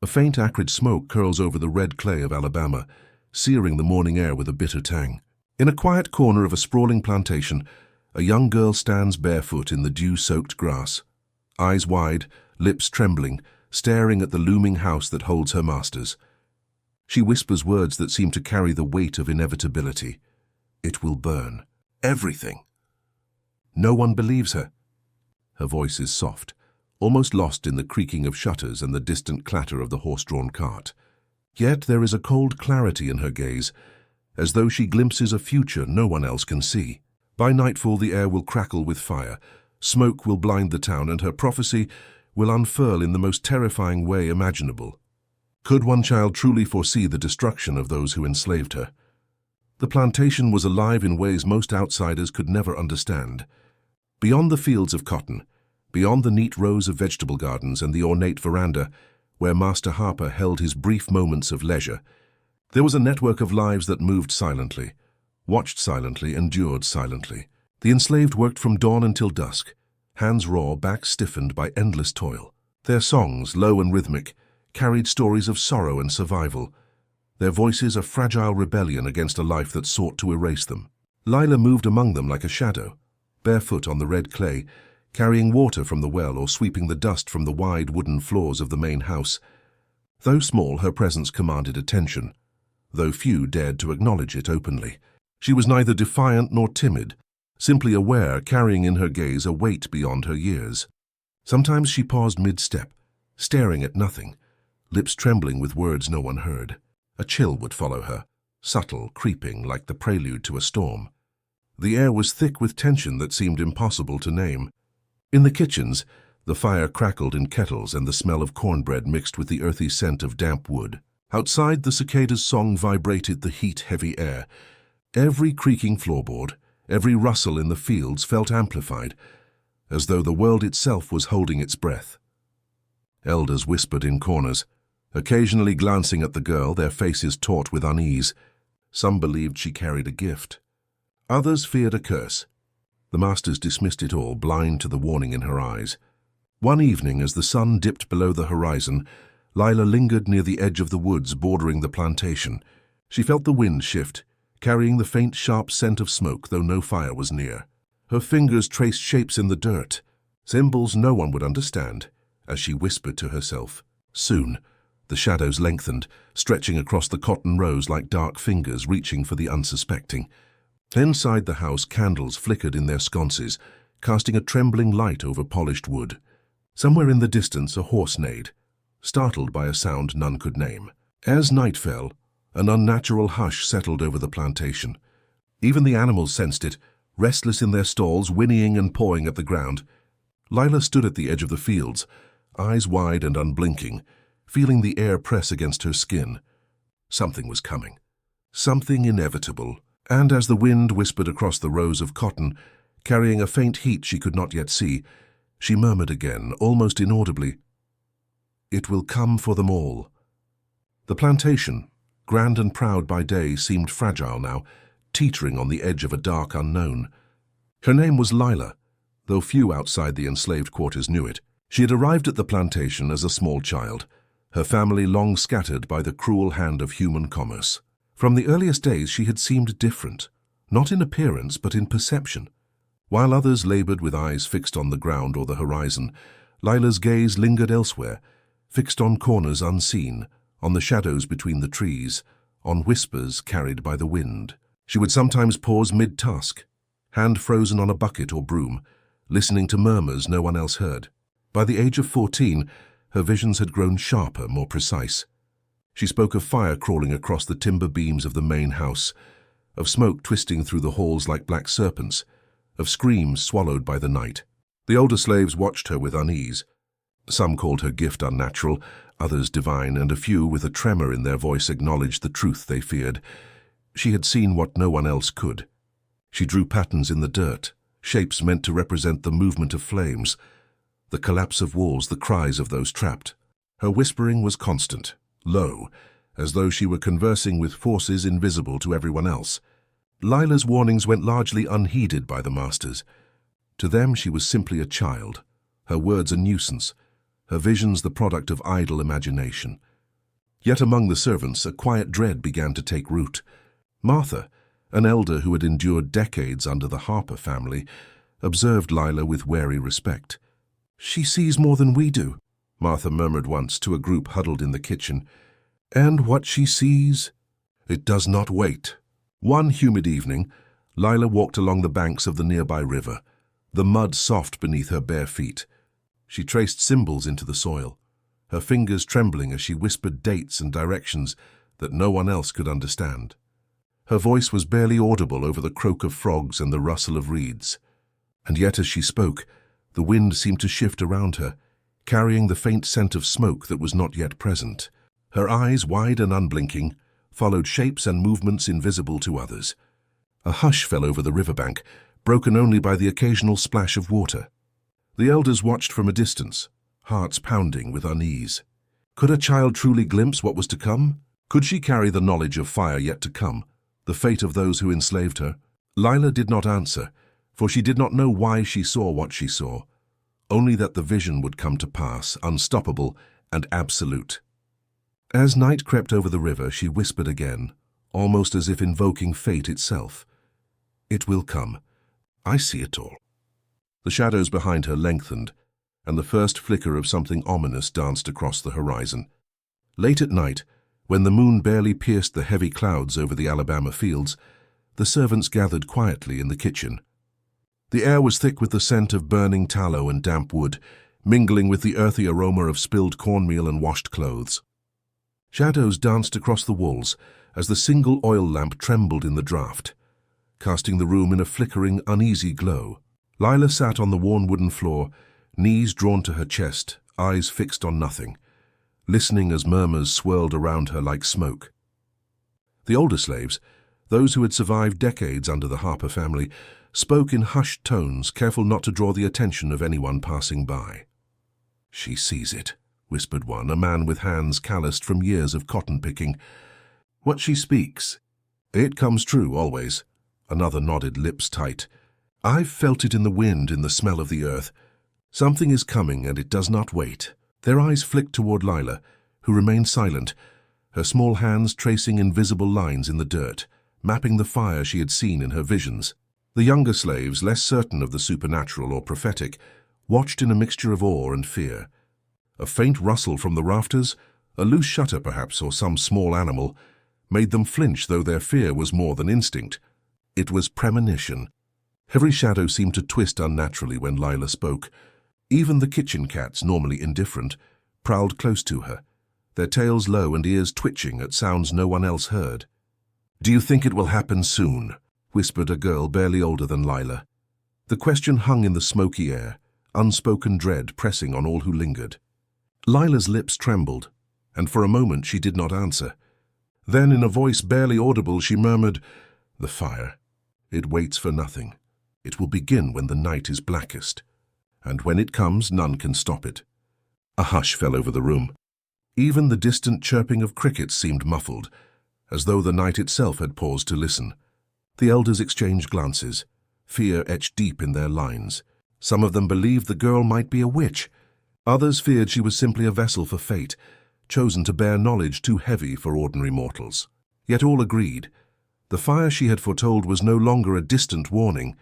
A faint acrid smoke curls over the red clay of Alabama, searing the morning air with a bitter tang. In a quiet corner of a sprawling plantation, a young girl stands barefoot in the dew-soaked grass, eyes wide, lips trembling, staring at the looming house that holds her masters. She whispers words that seem to carry the weight of inevitability. It will burn. Everything. No one believes her. Her voice is soft, almost lost in the creaking of shutters and the distant clatter of the horse-drawn cart. Yet there is a cold clarity in her gaze, as though she glimpses a future no one else can see. By nightfall the air will crackle with fire, smoke will blind the town, and her prophecy will unfurl in the most terrifying way imaginable. Could one child truly foresee the destruction of those who enslaved her? The plantation was alive in ways most outsiders could never understand. Beyond the fields of cotton, beyond the neat rows of vegetable gardens and the ornate veranda where Master Harper held his brief moments of leisure, there was a network of lives that moved silently, watched silently, endured silently. The enslaved worked from dawn until dusk, hands raw, backs stiffened by endless toil. Their songs, low and rhythmic, carried stories of sorrow and survival, their voices a fragile rebellion against a life that sought to erase them. Lila moved among them like a shadow, barefoot on the red clay, carrying water from the well or sweeping the dust from the wide wooden floors of the main house. Though small, her presence commanded attention, though few dared to acknowledge it openly. She was neither defiant nor timid, simply aware, carrying in her gaze a weight beyond her years. Sometimes she paused mid-step, staring at nothing, lips trembling with words no one heard. A chill would follow her, subtle, creeping, like the prelude to a storm. The air was thick with tension that seemed impossible to name. In the kitchens, the fire crackled in kettles and the smell of cornbread mixed with the earthy scent of damp wood. Outside, the cicada's song vibrated the heat-heavy air. Every creaking floorboard, every rustle in the fields felt amplified, as though the world itself was holding its breath. Elders whispered in corners, occasionally glancing at the girl, their faces taut with unease. Some believed she carried a gift. Others feared a curse. The masters dismissed it all, blind to the warning in her eyes. One evening, as the sun dipped below the horizon, Lila lingered near the edge of the woods bordering the plantation. She felt the wind shift, carrying the faint, sharp scent of smoke, though no fire was near. Her fingers traced shapes in the dirt, symbols no one would understand, as she whispered to herself. Soon, the shadows lengthened, stretching across the cotton rows like dark fingers reaching for the unsuspecting. Inside the house, candles flickered in their sconces, casting a trembling light over polished wood. Somewhere in the distance, a horse neighed, startled by a sound none could name. As night fell, an unnatural hush settled over the plantation. Even the animals sensed it, restless in their stalls, whinnying and pawing at the ground. Lila stood at the edge of the fields, eyes wide and unblinking, feeling the air press against her skin. Something was coming. Something inevitable. And as the wind whispered across the rows of cotton, carrying a faint heat she could not yet see, she murmured again, almost inaudibly, "It will come for them all." The plantation, grand and proud by day, seemed fragile now, teetering on the edge of a dark unknown. Her name was Lila, though few outside the enslaved quarters knew it. She had arrived at the plantation as a small child, her family long scattered by the cruel hand of human commerce. From the earliest days she had seemed different, not in appearance but in perception. While others labored with eyes fixed on the ground or the horizon, Lila's gaze lingered elsewhere, fixed on corners unseen, on the shadows between the trees, on whispers carried by the wind. She would sometimes pause mid-task, hand frozen on a bucket or broom, listening to murmurs no one else heard. By the age of 14, her visions had grown sharper, more precise. She spoke of fire crawling across the timber beams of the main house, of smoke twisting through the halls like black serpents, of screams swallowed by the night. The older slaves watched her with unease. Some called her gift unnatural, others divine, and a few, with a tremor in their voice, acknowledged the truth they feared. She had seen what no one else could. She drew patterns in the dirt, shapes meant to represent the movement of flames, the collapse of walls, the cries of those trapped. Her whispering was constant, low, as though she were conversing with forces invisible to everyone else. Lila's warnings went largely unheeded by the masters. To them she was simply a child, her words a nuisance, her visions the product of idle imagination. Yet among the servants, a quiet dread began to take root. Martha, an elder who had endured decades under the Harper family, observed Lila with wary respect. "She sees more than we do," Martha murmured once to a group huddled in the kitchen. "And what she sees, it does not wait." One humid evening, Lila walked along the banks of the nearby river, the mud soft beneath her bare feet. She traced symbols into the soil, her fingers trembling as she whispered dates and directions that no one else could understand. Her voice was barely audible over the croak of frogs and the rustle of reeds. And yet as she spoke, the wind seemed to shift around her, carrying the faint scent of smoke that was not yet present. Her eyes, wide and unblinking, followed shapes and movements invisible to others. A hush fell over the riverbank, broken only by the occasional splash of water. The elders watched from a distance, hearts pounding with unease. Could a child truly glimpse what was to come? Could she carry the knowledge of fire yet to come, the fate of those who enslaved her? Lila did not answer, for she did not know why she saw what she saw, only that the vision would come to pass, unstoppable and absolute. As night crept over the river, she whispered again, almost as if invoking fate itself. "It will come. I see it all." The shadows behind her lengthened, and the first flicker of something ominous danced across the horizon. Late at night, when the moon barely pierced the heavy clouds over the Alabama fields, the servants gathered quietly in the kitchen. The air was thick with the scent of burning tallow and damp wood, mingling with the earthy aroma of spilled cornmeal and washed clothes. Shadows danced across the walls as the single oil lamp trembled in the draught, casting the room in a flickering, uneasy glow. Lila sat on the worn wooden floor, knees drawn to her chest, eyes fixed on nothing, listening as murmurs swirled around her like smoke. The older slaves, those who had survived decades under the Harper family, spoke in hushed tones, careful not to draw the attention of anyone passing by. "She sees it," whispered one, a man with hands calloused from years of cotton picking. "What she speaks, it comes true always," another nodded, lips tight. "I've felt it in the wind, in the smell of the earth. Something is coming, and it does not wait." Their eyes flicked toward Lila, who remained silent, her small hands tracing invisible lines in the dirt, mapping the fire she had seen in her visions. The younger slaves, less certain of the supernatural or prophetic, watched in a mixture of awe and fear. A faint rustle from the rafters, a loose shutter perhaps, or some small animal, made them flinch, though their fear was more than instinct. It was premonition. Every shadow seemed to twist unnaturally when Lila spoke. Even the kitchen cats, normally indifferent, prowled close to her, their tails low and ears twitching at sounds no one else heard. "Do you think it will happen soon?" whispered a girl barely older than Lila. The question hung in the smoky air, unspoken dread pressing on all who lingered. Lila's lips trembled, and for a moment she did not answer. Then, in a voice barely audible, she murmured, "The fire. It waits for nothing. It will begin when the night is blackest. And when it comes, none can stop it." A hush fell over the room. Even the distant chirping of crickets seemed muffled, as though the night itself had paused to listen. The elders exchanged glances, fear etched deep in their lines. Some of them believed the girl might be a witch. Others feared she was simply a vessel for fate, chosen to bear knowledge too heavy for ordinary mortals. Yet all agreed. The fire she had foretold was no longer a distant warning.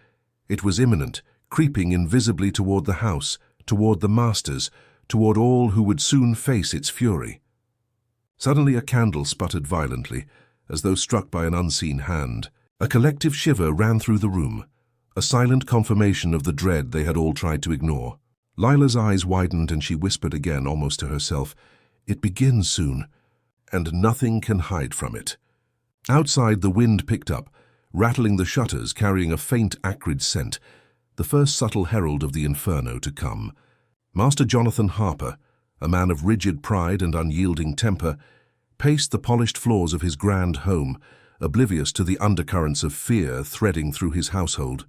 It was imminent, creeping invisibly toward the house, toward the masters, toward all who would soon face its fury. Suddenly a candle sputtered violently, as though struck by an unseen hand. A collective shiver ran through the room, a silent confirmation of the dread they had all tried to ignore. Lila's eyes widened and she whispered again, almost to herself, "It begins soon, and nothing can hide from it." Outside, the wind picked up, rattling the shutters, carrying a faint, acrid scent, the first subtle herald of the inferno to come. Master Jonathan Harper, a man of rigid pride and unyielding temper, paced the polished floors of his grand home, oblivious to the undercurrents of fear threading through his household.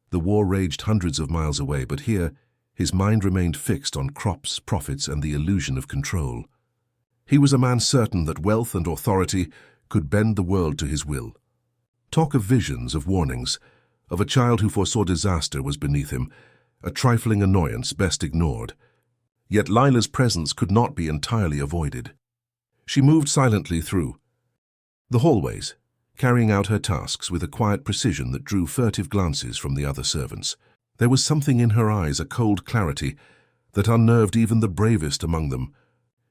The war raged hundreds of miles away, but here his mind remained fixed on crops, profits, and the illusion of control. He was a man certain that wealth and authority could bend the world to his will. Talk of visions, of warnings, of a child who foresaw disaster was beneath him, a trifling annoyance best ignored. Yet Lila's presence could not be entirely avoided. She moved silently through the hallways, carrying out her tasks with a quiet precision that drew furtive glances from the other servants. There was something in her eyes, a cold clarity, that unnerved even the bravest among them.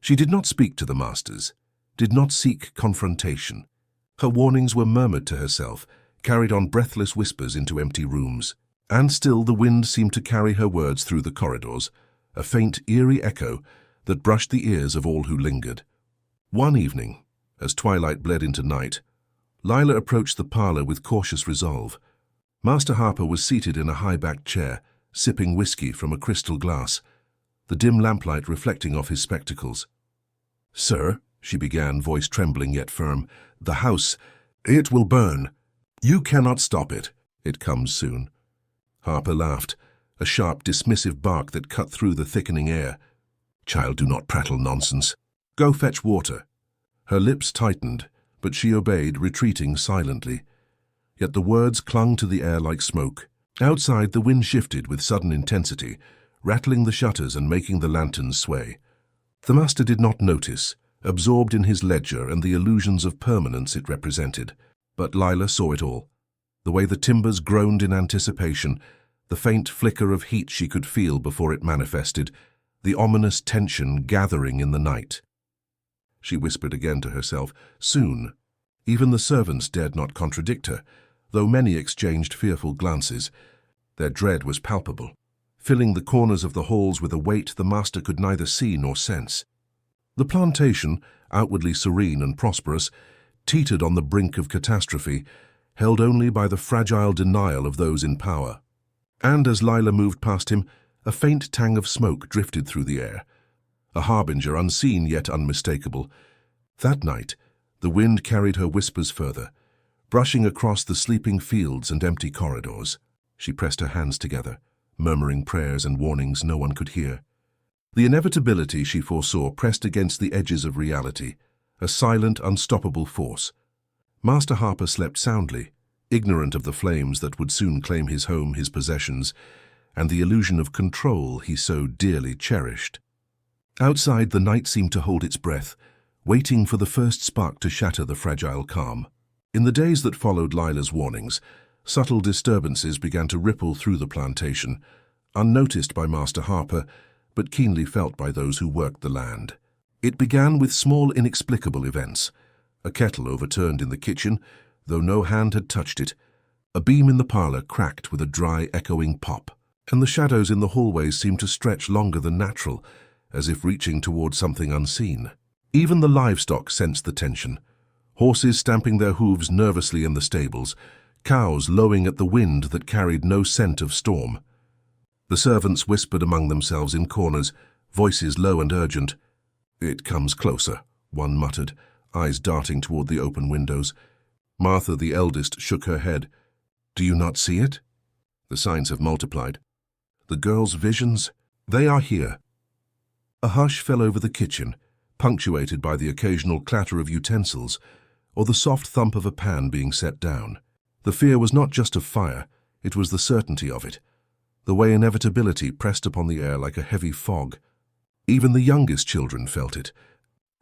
She did not speak to the masters, did not seek confrontation. Her warnings were murmured to herself, carried on breathless whispers into empty rooms. And still the wind seemed to carry her words through the corridors, a faint, eerie echo that brushed the ears of all who lingered. One evening, as twilight bled into night, Lila approached the parlor with cautious resolve. Master Harper was seated in a high-backed chair, sipping whiskey from a crystal glass, the dim lamplight reflecting off his spectacles. "Sir," she began, voice trembling yet firm, "the house, it will burn. You cannot stop it. It comes soon." Harper laughed, a sharp, dismissive bark that cut through the thickening air. "Child, do not prattle nonsense. Go fetch water." Her lips tightened, but she obeyed, retreating silently. Yet the words clung to the air like smoke. Outside, the wind shifted with sudden intensity, rattling the shutters and making the lanterns sway. The master did not notice, absorbed in his ledger and the illusions of permanence it represented. But Lila saw it all. The way the timbers groaned in anticipation, the faint flicker of heat she could feel before it manifested, the ominous tension gathering in the night. She whispered again to herself, "Soon." Even the servants dared not contradict her, though many exchanged fearful glances. Their dread was palpable, filling the corners of the halls with a weight the master could neither see nor sense. The plantation, outwardly serene and prosperous, teetered on the brink of catastrophe, held only by the fragile denial of those in power. And as Lila moved past him, a faint tang of smoke drifted through the air, a harbinger unseen yet unmistakable. That night, the wind carried her whispers further, brushing across the sleeping fields and empty corridors. She pressed her hands together, murmuring prayers and warnings no one could hear. The inevitability she foresaw pressed against the edges of reality, a silent, unstoppable force. Master Harper slept soundly, ignorant of the flames that would soon claim his home, his possessions, and the illusion of control he so dearly cherished. Outside, the night seemed to hold its breath, waiting for the first spark to shatter the fragile calm. In the days that followed Lila's warnings, subtle disturbances began to ripple through the plantation, unnoticed by Master Harper, but keenly felt by those who worked the land. It began with small, inexplicable events. A kettle overturned in the kitchen, though no hand had touched it. A beam in the parlor cracked with a dry, echoing pop, and the shadows in the hallways seemed to stretch longer than natural, as if reaching toward something unseen. Even the livestock sensed the tension. Horses stamping their hooves nervously in the stables, cows lowing at the wind that carried no scent of storm. The servants whispered among themselves in corners, voices low and urgent. "It comes closer," one muttered, eyes darting toward the open windows. Martha, the eldest, shook her head. "Do you not see it? The signs have multiplied. The girl's visions, they are here." A hush fell over the kitchen, punctuated by the occasional clatter of utensils or the soft thump of a pan being set down. The fear was not just of fire, it was the certainty of it, the way inevitability pressed upon the air like a heavy fog. Even the youngest children felt it.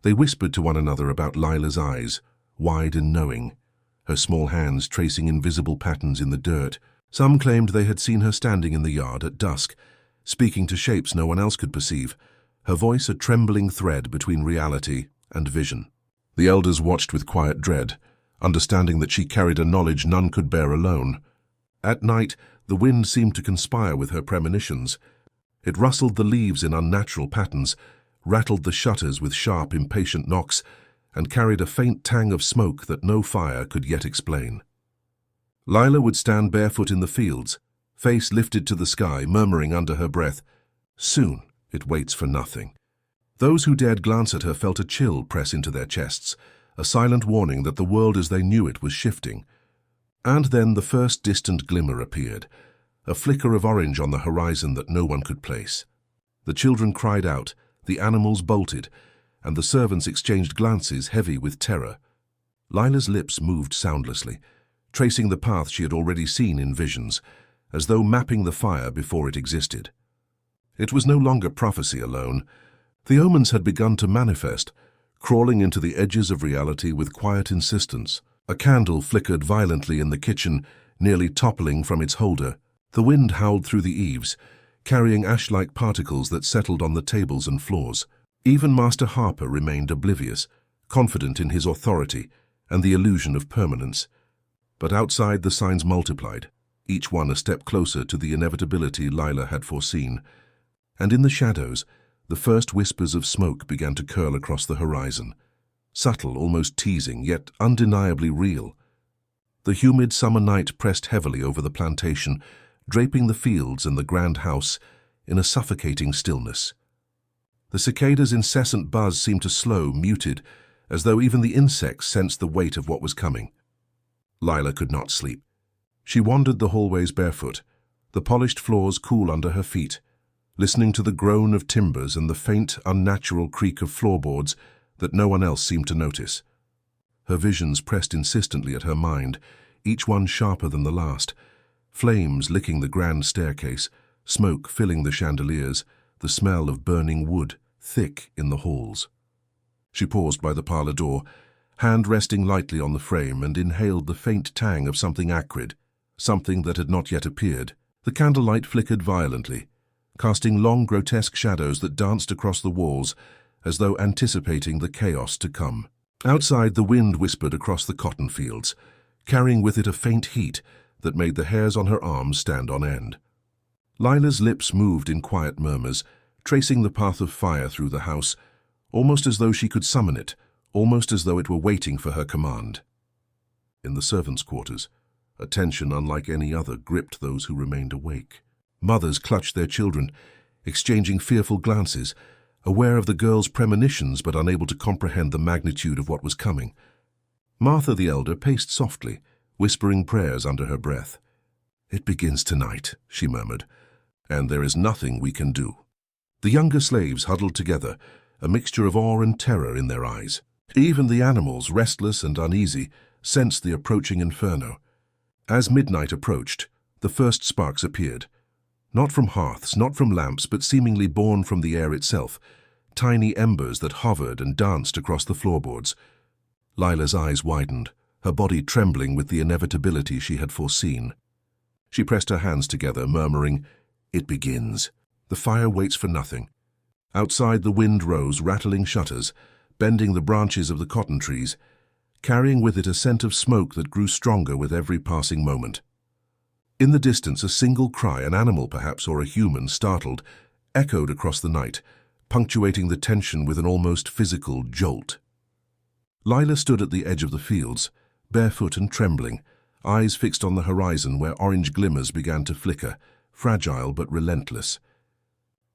They whispered to one another about Lila's eyes, wide and knowing, her small hands tracing invisible patterns in the dirt. Some claimed they had seen her standing in the yard at dusk, speaking to shapes no one else could perceive, her voice a trembling thread between reality and vision. The elders watched with quiet dread, understanding that she carried a knowledge none could bear alone. At night, the wind seemed to conspire with her premonitions. It rustled the leaves in unnatural patterns, rattled the shutters with sharp, impatient knocks, and carried a faint tang of smoke that no fire could yet explain. Lila would stand barefoot in the fields, face lifted to the sky, murmuring under her breath, "Soon, it waits for nothing." Those who dared glance at her felt a chill press into their chests, a silent warning that the world as they knew it was shifting. And then the first distant glimmer appeared, a flicker of orange on the horizon that no one could place. The children cried out, the animals bolted, and the servants exchanged glances heavy with terror. Lila's lips moved soundlessly, tracing the path she had already seen in visions, as though mapping the fire before it existed. It was no longer prophecy alone. The omens had begun to manifest, crawling into the edges of reality with quiet insistence. A candle flickered violently in the kitchen, nearly toppling from its holder. The wind howled through the eaves, carrying ash-like particles that settled on the tables and floors. Even Master Harper remained oblivious, confident in his authority and the illusion of permanence. But outside the signs multiplied, each one a step closer to the inevitability Lila had foreseen. And in the shadows, the first whispers of smoke began to curl across the horizon. Subtle, almost teasing, yet undeniably real. The humid summer night pressed heavily over the plantation, draping the fields and the grand house in a suffocating stillness. The cicadas' incessant buzz seemed to slow, muted, as though even the insects sensed the weight of what was coming. Lila could not sleep. She wandered the hallways barefoot, the polished floors cool under her feet, listening to the groan of timbers and the faint, unnatural creak of floorboards that no one else seemed to notice. Her visions pressed insistently at her mind, each one sharper than the last. Flames licking the grand staircase, smoke filling the chandeliers, the smell of burning wood thick in the halls. She paused by the parlor door, hand resting lightly on the frame, and inhaled the faint tang of something acrid, something that had not yet appeared. The candlelight flickered violently, casting long, grotesque shadows that danced across the walls as though anticipating the chaos to come. Outside, the wind whispered across the cotton fields, carrying with it a faint heat that made the hairs on her arms stand on end. Lila's lips moved in quiet murmurs, tracing the path of fire through the house, almost as though she could summon it, almost as though it were waiting for her command. In the servants' quarters, a tension unlike any other gripped those who remained awake. Mothers clutched their children, exchanging fearful glances, aware of the girl's premonitions but unable to comprehend the magnitude of what was coming. Martha the elder paced softly, whispering prayers under her breath. "It begins tonight," she murmured, "and there is nothing we can do." The younger slaves huddled together, a mixture of awe and terror in their eyes. Even the animals, restless and uneasy, sensed the approaching inferno. As midnight approached, the first sparks appeared. Not from hearths, not from lamps, but seemingly born from the air itself, tiny embers that hovered and danced across the floorboards. Lila's eyes widened, her body trembling with the inevitability she had foreseen. She pressed her hands together, murmuring, "It begins. The fire waits for nothing." Outside, the wind rose, rattling shutters, bending the branches of the cotton trees, carrying with it a scent of smoke that grew stronger with every passing moment. In the distance, a single cry, an animal perhaps, or a human, startled, echoed across the night, punctuating the tension with an almost physical jolt. Lila stood at the edge of the fields, barefoot and trembling, eyes fixed on the horizon where orange glimmers began to flicker, fragile but relentless.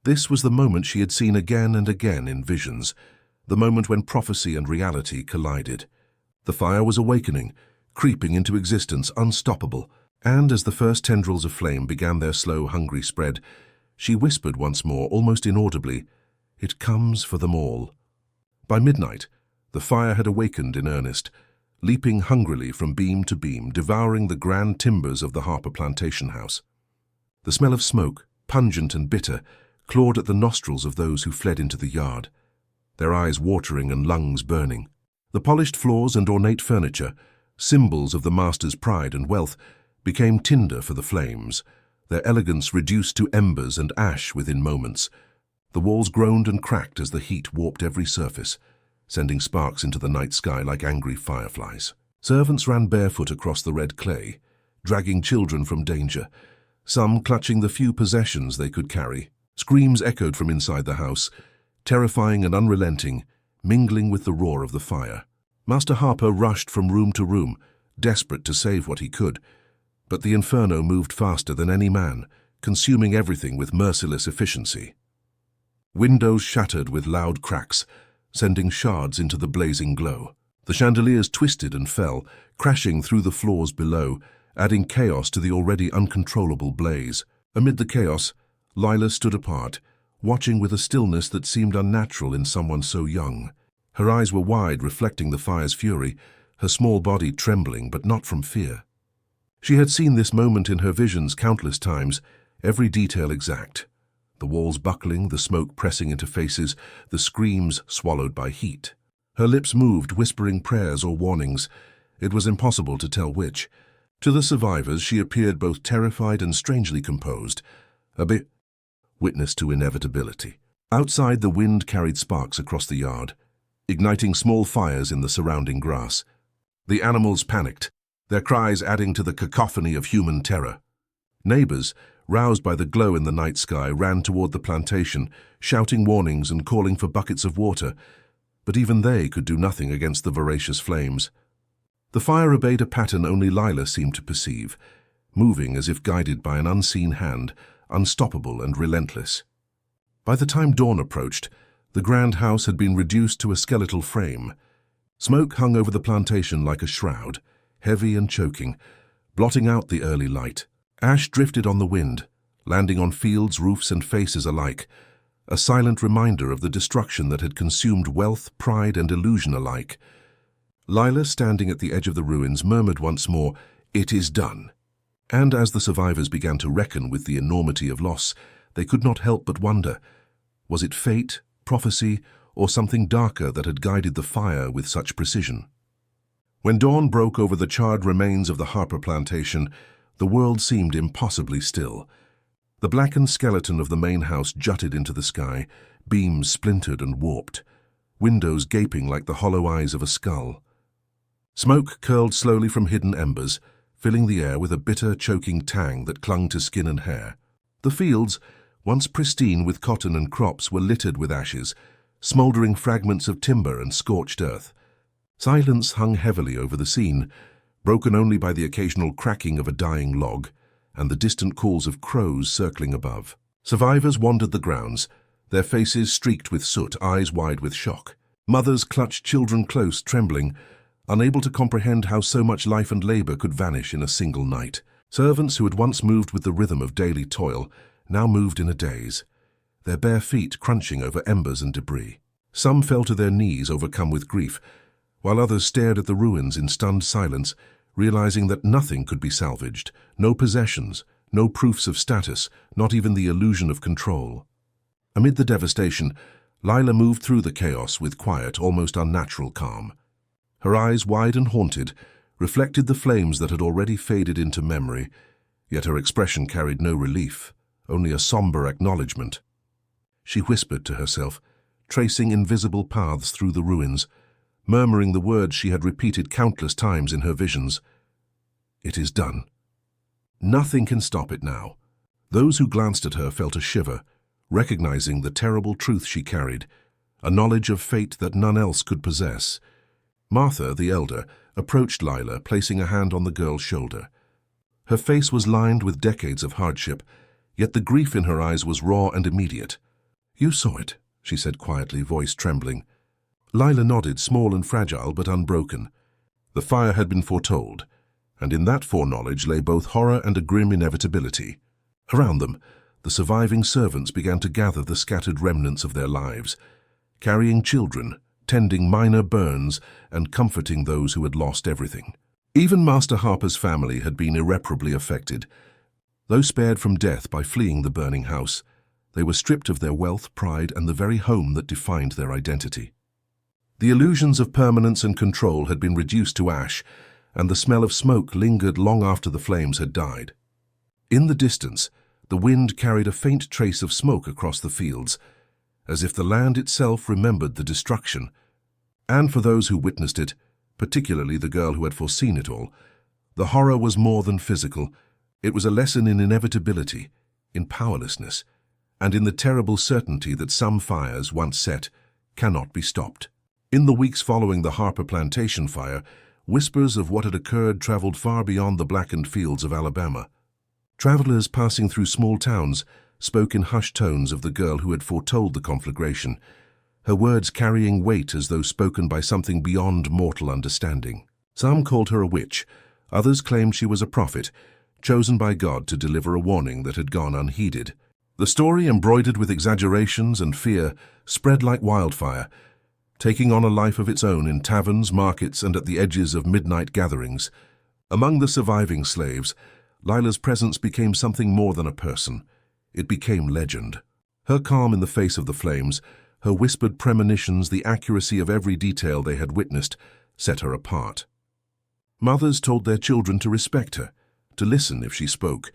This was the moment she had seen again and again in visions, the moment when prophecy and reality collided. The fire was awakening, creeping into existence, unstoppable, and as the first tendrils of flame began their slow, hungry spread, she whispered once more, almost inaudibly, "It comes for them all." By midnight, the fire had awakened in earnest, leaping hungrily from beam to beam, devouring the grand timbers of the Harper plantation house. The smell of smoke, pungent and bitter, clawed at the nostrils of those who fled into the yard, their eyes watering and lungs burning. The polished floors and ornate furniture, symbols of the master's pride and wealth, became tinder for the flames, their elegance reduced to embers and ash within moments. The walls groaned and cracked as the heat warped every surface, sending sparks into the night sky like angry fireflies. Servants ran barefoot across the red clay, dragging children from danger, some clutching the few possessions they could carry. Screams echoed from inside the house, terrifying and unrelenting, mingling with the roar of the fire. Master Harper rushed from room to room, desperate to save what he could, but the inferno moved faster than any man, consuming everything with merciless efficiency. Windows shattered with loud cracks, sending shards into the blazing glow. The chandeliers twisted and fell, crashing through the floors below, adding chaos to the already uncontrollable blaze. Amid the chaos, Lila stood apart, watching with a stillness that seemed unnatural in someone so young. Her eyes were wide, reflecting the fire's fury, her small body trembling, but not from fear. She had seen this moment in her visions countless times, every detail exact. The walls buckling, the smoke pressing into faces, the screams swallowed by heat. Her lips moved, whispering prayers or warnings. It was impossible to tell which. To the survivors, she appeared both terrified and strangely composed, witness to inevitability. Outside, the wind carried sparks across the yard, igniting small fires in the surrounding grass. The animals panicked, their cries adding to the cacophony of human terror. Neighbors, roused by the glow in the night sky, ran toward the plantation, shouting warnings and calling for buckets of water, but even they could do nothing against the voracious flames. The fire obeyed a pattern only Lila seemed to perceive, moving as if guided by an unseen hand, unstoppable and relentless. By the time dawn approached, the grand house had been reduced to a skeletal frame. Smoke hung over the plantation like a shroud, heavy and choking, blotting out the early light. Ash drifted on the wind, landing on fields, roofs, and faces alike, a silent reminder of the destruction that had consumed wealth, pride, and illusion alike. Lila, standing at the edge of the ruins, murmured once more, "It is done." And as the survivors began to reckon with the enormity of loss, they could not help but wonder, was it fate, prophecy, or something darker that had guided the fire with such precision? When dawn broke over the charred remains of the Harper plantation, the world seemed impossibly still. The blackened skeleton of the main house jutted into the sky, beams splintered and warped, windows gaping like the hollow eyes of a skull. Smoke curled slowly from hidden embers, filling the air with a bitter, choking tang that clung to skin and hair. The fields, once pristine with cotton and crops, were littered with ashes, smouldering fragments of timber and scorched earth. Silence hung heavily over the scene, broken only by the occasional cracking of a dying log and the distant calls of crows circling above. Survivors wandered the grounds, their faces streaked with soot, eyes wide with shock. Mothers clutched children close, trembling, unable to comprehend how so much life and labor could vanish in a single night. Servants who had once moved with the rhythm of daily toil now moved in a daze, their bare feet crunching over embers and debris. Some fell to their knees, overcome with grief, while others stared at the ruins in stunned silence, realizing that nothing could be salvaged, no possessions, no proofs of status, not even the illusion of control. Amid the devastation, Lila moved through the chaos with quiet, almost unnatural calm. Her eyes, wide and haunted, reflected the flames that had already faded into memory, yet her expression carried no relief, only a somber acknowledgement. She whispered to herself, tracing invisible paths through the ruins, murmuring the words she had repeated countless times in her visions. "It is done. Nothing can stop it now." Those who glanced at her felt a shiver, recognizing the terrible truth she carried, a knowledge of fate that none else could possess. Martha, the elder, approached Lila, placing a hand on the girl's shoulder. Her face was lined with decades of hardship, yet the grief in her eyes was raw and immediate. "You saw it," she said quietly, voice trembling. Lila nodded, small and fragile but unbroken. The fire had been foretold, and in that foreknowledge lay both horror and a grim inevitability. Around them, the surviving servants began to gather the scattered remnants of their lives, carrying children, tending minor burns, and comforting those who had lost everything. Even Master Harper's family had been irreparably affected. Though spared from death by fleeing the burning house, they were stripped of their wealth, pride, and the very home that defined their identity. The illusions of permanence and control had been reduced to ash, and the smell of smoke lingered long after the flames had died. In the distance, the wind carried a faint trace of smoke across the fields, as if the land itself remembered the destruction. And for those who witnessed it, particularly the girl who had foreseen it all, the horror was more than physical. It was a lesson in inevitability, in powerlessness, and in the terrible certainty that some fires, once set, cannot be stopped. In the weeks following the Harper plantation fire, whispers of what had occurred traveled far beyond the blackened fields of Alabama. Travelers passing through small towns spoke in hushed tones of the girl who had foretold the conflagration, her words carrying weight as though spoken by something beyond mortal understanding. Some called her a witch, others claimed she was a prophet, chosen by God to deliver a warning that had gone unheeded. The story, embroidered with exaggerations and fear, spread like wildfire, taking on a life of its own in taverns, markets, and at the edges of midnight gatherings. Among the surviving slaves, Lila's presence became something more than a person. It became legend. Her calm in the face of the flames, Her whispered premonitions, the accuracy of every detail they had witnessed, set her apart. Mothers told their children to respect her, to listen if she spoke,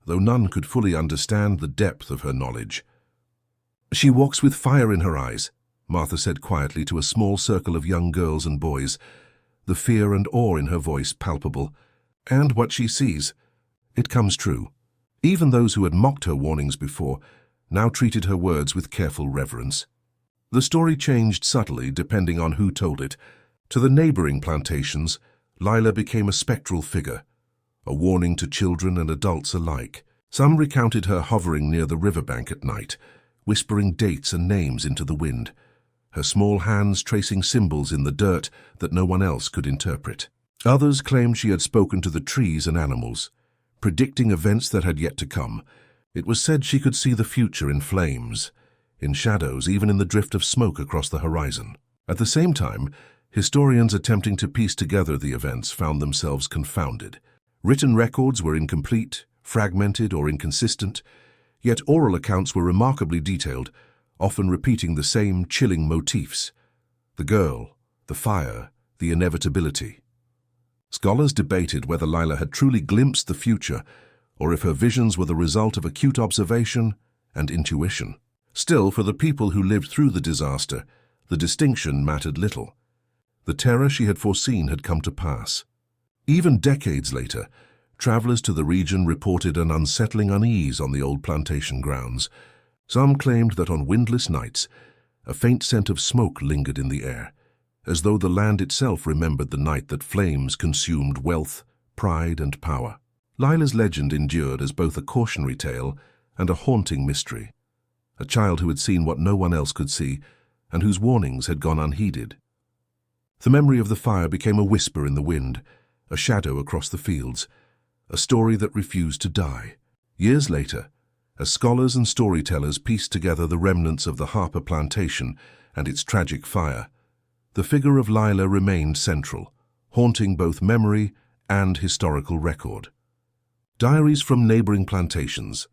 though none could fully understand the depth of her knowledge. "She walks with fire in her eyes," Martha said quietly to a small circle of young girls and boys, the fear and awe in her voice palpable. "And what she sees, it comes true." Even those who had mocked her warnings before now treated her words with careful reverence. The story changed subtly depending on who told it. To the neighboring plantations, Lila became a spectral figure, a warning to children and adults alike. Some recounted her hovering near the riverbank at night, whispering dates and names into the wind, her small hands tracing symbols in the dirt that no one else could interpret. Others claimed she had spoken to the trees and animals, predicting events that had yet to come. It was said she could see the future in flames, in shadows, even in the drift of smoke across the horizon. At the same time, historians attempting to piece together the events found themselves confounded. Written records were incomplete, fragmented, or inconsistent, yet oral accounts were remarkably detailed, often repeating the same chilling motifs: the girl, the fire, the inevitability. Scholars debated whether Lila had truly glimpsed the future, or if her visions were the result of acute observation and intuition. Still, for the people who lived through the disaster, the distinction mattered little. The terror she had foreseen had come to pass. Even decades later, travelers to the region reported an unsettling unease on the old plantation grounds. Some claimed that on windless nights, a faint scent of smoke lingered in the air, as though the land itself remembered the night that flames consumed wealth, pride, and power. Lila's legend endured as both a cautionary tale and a haunting mystery. A child who had seen what no one else could see, and whose warnings had gone unheeded. The memory of the fire became a whisper in the wind, a shadow across the fields, a story that refused to die. Years later, as scholars and storytellers pieced together the remnants of the Harper plantation and its tragic fire, the figure of Lila remained central, haunting both memory and historical record. Diaries from neighboring plantations,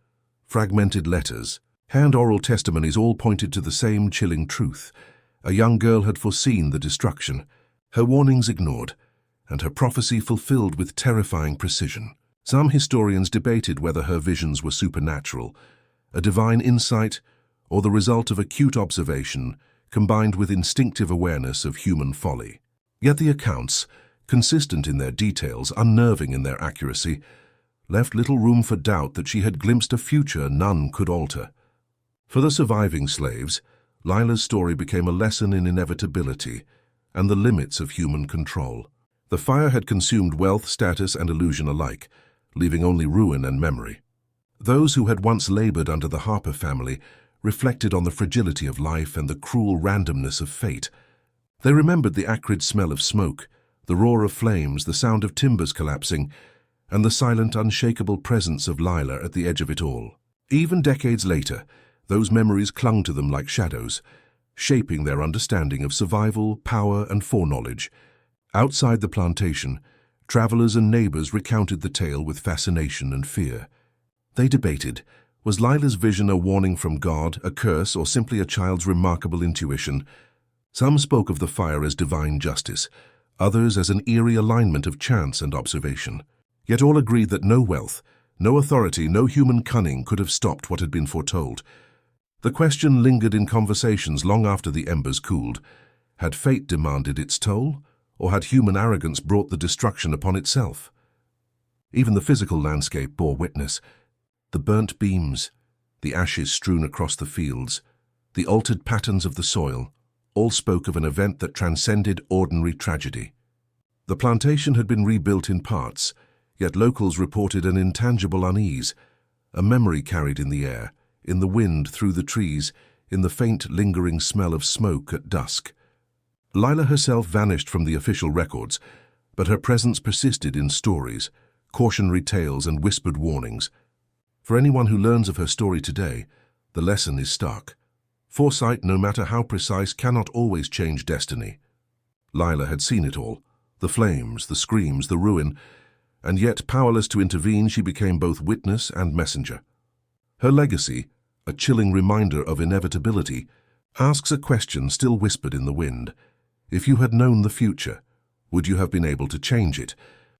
fragmented letters, and oral testimonies all pointed to the same chilling truth. A young girl had foreseen the destruction, her warnings ignored, and her prophecy fulfilled with terrifying precision. Some historians debated whether her visions were supernatural, a divine insight, or the result of acute observation combined with instinctive awareness of human folly. Yet the accounts, consistent in their details, unnerving in their accuracy, left little room for doubt that she had glimpsed a future none could alter. For the surviving slaves, Lila's story became a lesson in inevitability and the limits of human control. The fire had consumed wealth, status, and illusion alike, leaving only ruin and memory. Those who had once labored under the Harper family reflected on the fragility of life and the cruel randomness of fate. They remembered the acrid smell of smoke, the roar of flames, the sound of timbers collapsing, and the silent, unshakable presence of Lila at the edge of it all. Even decades later, those memories clung to them like shadows, shaping their understanding of survival, power, and foreknowledge. Outside the plantation, travelers and neighbors recounted the tale with fascination and fear. They debated, was Lila's vision a warning from God, a curse, or simply a child's remarkable intuition? Some spoke of the fire as divine justice, others as an eerie alignment of chance and observation. Yet all agreed that no wealth, no authority, no human cunning could have stopped what had been foretold. The question lingered in conversations long after the embers cooled. Had fate demanded its toll, or had human arrogance brought the destruction upon itself? Even the physical landscape bore witness. The burnt beams, the ashes strewn across the fields, the altered patterns of the soil, all spoke of an event that transcended ordinary tragedy. The plantation had been rebuilt in parts, yet locals reported an intangible unease, a memory carried in the air, in the wind through the trees, in the faint lingering smell of smoke at dusk. Lila herself vanished from the official records, but her presence persisted in stories, cautionary tales, and whispered warnings. For anyone who learns of her story today, the lesson is stark. Foresight, no matter how precise, cannot always change destiny. Lila had seen it all, the flames, the screams, the ruin, and yet, powerless to intervene, she became both witness and messenger. Her legacy, a chilling reminder of inevitability, asks a question still whispered in the wind. If you had known the future, would you have been able to change it,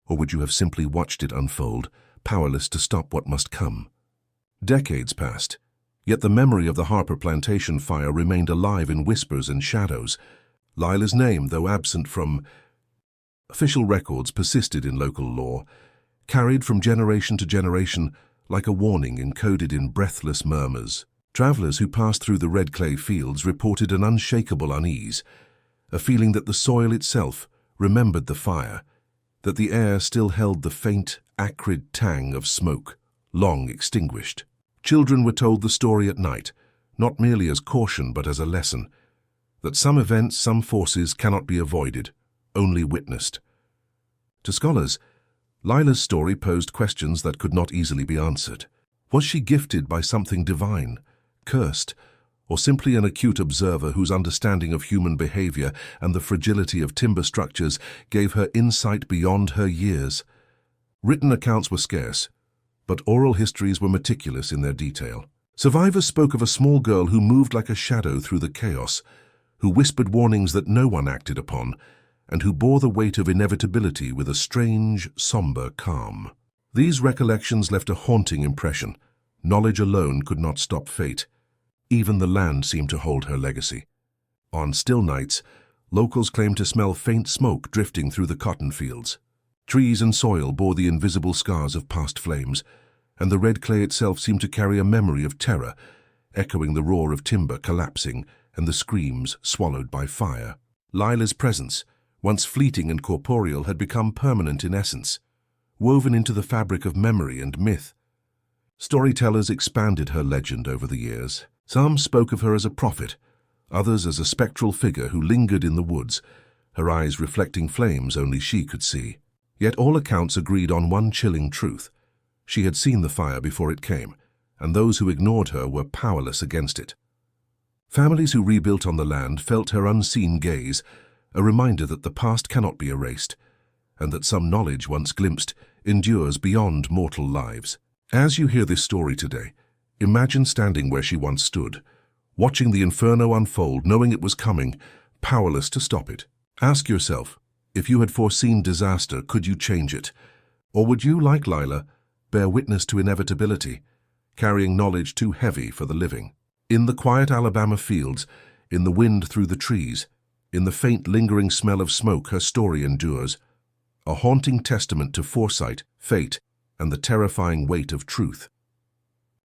or would you have simply watched it unfold, powerless to stop what must come? Decades passed, yet the memory of the Harper plantation fire remained alive in whispers and shadows. Lila's name, though absent from official records, persisted in local lore, carried from generation to generation like a warning encoded in breathless murmurs. Travelers who passed through the red clay fields reported an unshakable unease, a feeling that the soil itself remembered the fire, that the air still held the faint, acrid tang of smoke, long extinguished. Children were told the story at night, not merely as caution but as a lesson, that some events, some forces cannot be avoided, only witnessed. To scholars, Lila's story posed questions that could not easily be answered. Was she gifted by something divine, cursed, or simply an acute observer whose understanding of human behavior and the fragility of timber structures gave her insight beyond her years? Written accounts were scarce, but oral histories were meticulous in their detail. Survivors spoke of a small girl who moved like a shadow through the chaos, who whispered warnings that no one acted upon, and who bore the weight of inevitability with a strange, somber calm. These recollections left a haunting impression. Knowledge alone could not stop fate. Even the land seemed to hold her legacy. On still nights, locals claimed to smell faint smoke drifting through the cotton fields. Trees and soil bore the invisible scars of past flames, and the red clay itself seemed to carry a memory of terror, echoing the roar of timber collapsing and the screams swallowed by fire. Lila's presence, once fleeting and corporeal, had become permanent in essence, woven into the fabric of memory and myth. Storytellers expanded her legend over the years. Some spoke of her as a prophet, others as a spectral figure who lingered in the woods, her eyes reflecting flames only she could see. Yet all accounts agreed on one chilling truth. She had seen the fire before it came, and those who ignored her were powerless against it. Families who rebuilt on the land felt her unseen gaze, a reminder that the past cannot be erased, and that some knowledge once glimpsed endures beyond mortal lives. As you hear this story today, imagine standing where she once stood, watching the inferno unfold, knowing it was coming, powerless to stop it. Ask yourself, if you had foreseen disaster, could you change it? Or would you, like Lila, bear witness to inevitability, carrying knowledge too heavy for the living? In the quiet Alabama fields, in the wind through the trees, in the faint lingering smell of smoke, her story endures, a haunting testament to foresight, fate, and the terrifying weight of truth.